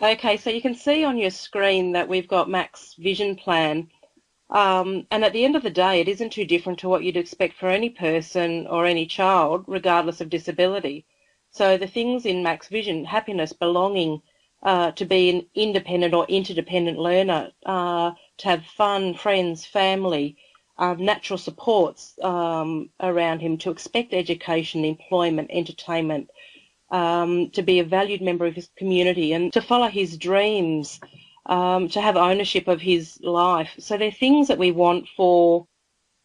Okay, so you can see on your screen that we've got Mac's vision plan. And at the end of the day, it isn't too different to what you'd expect for any person or any child, regardless of disability. So the things in Mac's vision, happiness, belonging, to be an independent or interdependent learner, to have fun, friends, family, natural supports around him, to expect education, employment, entertainment, to be a valued member of his community and to follow his dreams, to have ownership of his life. So they're things that we want for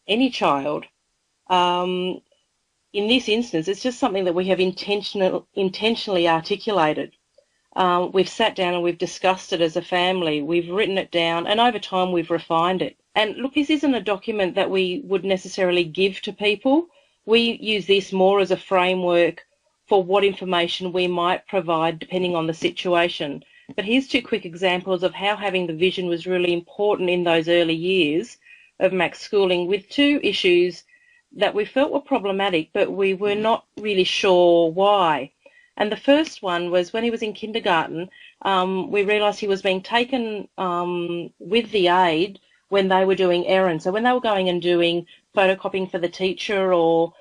any child. Um, in this instance, it's just something that we have intentionally articulated. We've sat down and we've discussed it as a family. We've written it down, and over time we've refined it. And look, this isn't a document that we would necessarily give to people. We use this more as a framework for what information we might provide depending on the situation. But here's two quick examples of how having the vision was really important in those early years of Mac's schooling, with two issues that we felt were problematic, but we were not really sure why. And the first one was when he was in kindergarten, we realised he was being taken with the aide when they were doing errands. So when they were going and doing photocopying for the teacher or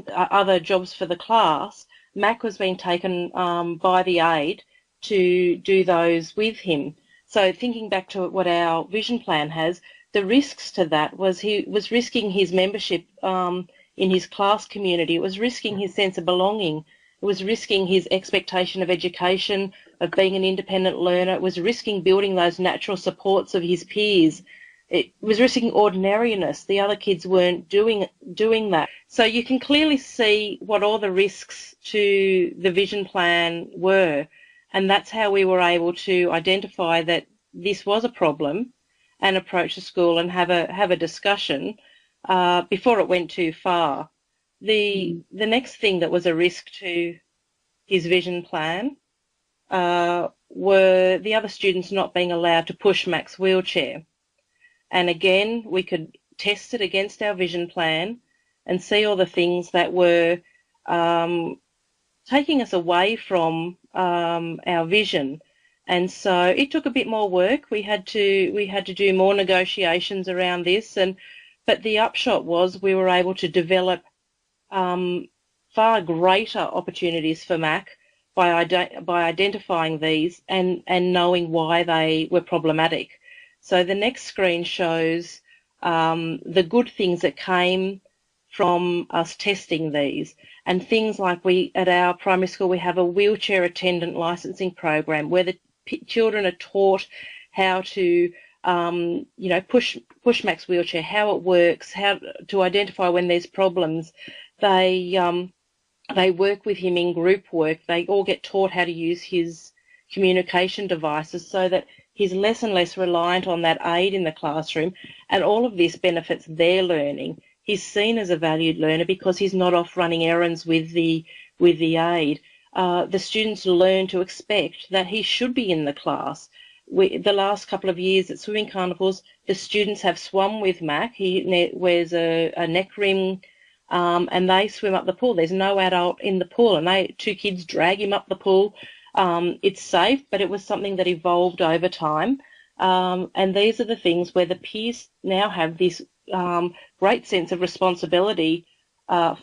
other jobs for the class, Mac was being taken by the aide to do those with him. So thinking back to what our vision plan has, the risks to that was he was risking his membership in his class community. It was risking his sense of belonging. It was risking his expectation of education, of being an independent learner. It was risking building those natural supports of his peers. It was risking ordinariness. The other kids weren't doing that. So you can clearly see what all the risks to the vision plan were. And that's how we were able to identify that this was a problem and approach the school and have a discussion before it went too far. The next thing that was a risk to his vision plan were the other students not being allowed to push Mac's wheelchair. And again, we could test it against our vision plan and see all the things that were taking us away from our vision. And so it took a bit more work. We had to do more negotiations around this, but the upshot was we were able to develop far greater opportunities for Mac by identifying these and knowing why they were problematic. So the next screen shows the good things that came from us testing these, and things like at our primary school we have a wheelchair attendant licensing program where the children are taught how to push Mac's wheelchair, how it works, how to identify when there's problems. They work with him in group work. They all get taught how to use his communication devices so that he's less and less reliant on that aid in the classroom, and all of this benefits their learning. He's seen as a valued learner because he's not off running errands with the aid. The students learn to expect that he should be in the class. The last couple of years at swimming carnivals, the students have swum with Mac. He wears a neck ring, and they swim up the pool. There's no adult in the pool, and two kids drag him up the pool. It's safe, but it was something that evolved over time. And these are the things where the peers now have this great sense of responsibility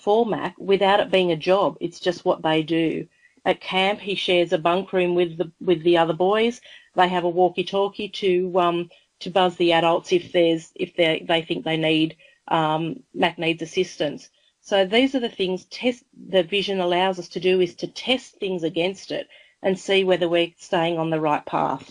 for Mac without it being a job. It's just what they do. At camp, he shares a bunk room with the other boys. They have a walkie-talkie to buzz the adults if they think they need Mac needs assistance. So these are the things the vision allows us to do, is to test things against it and see whether we're staying on the right path.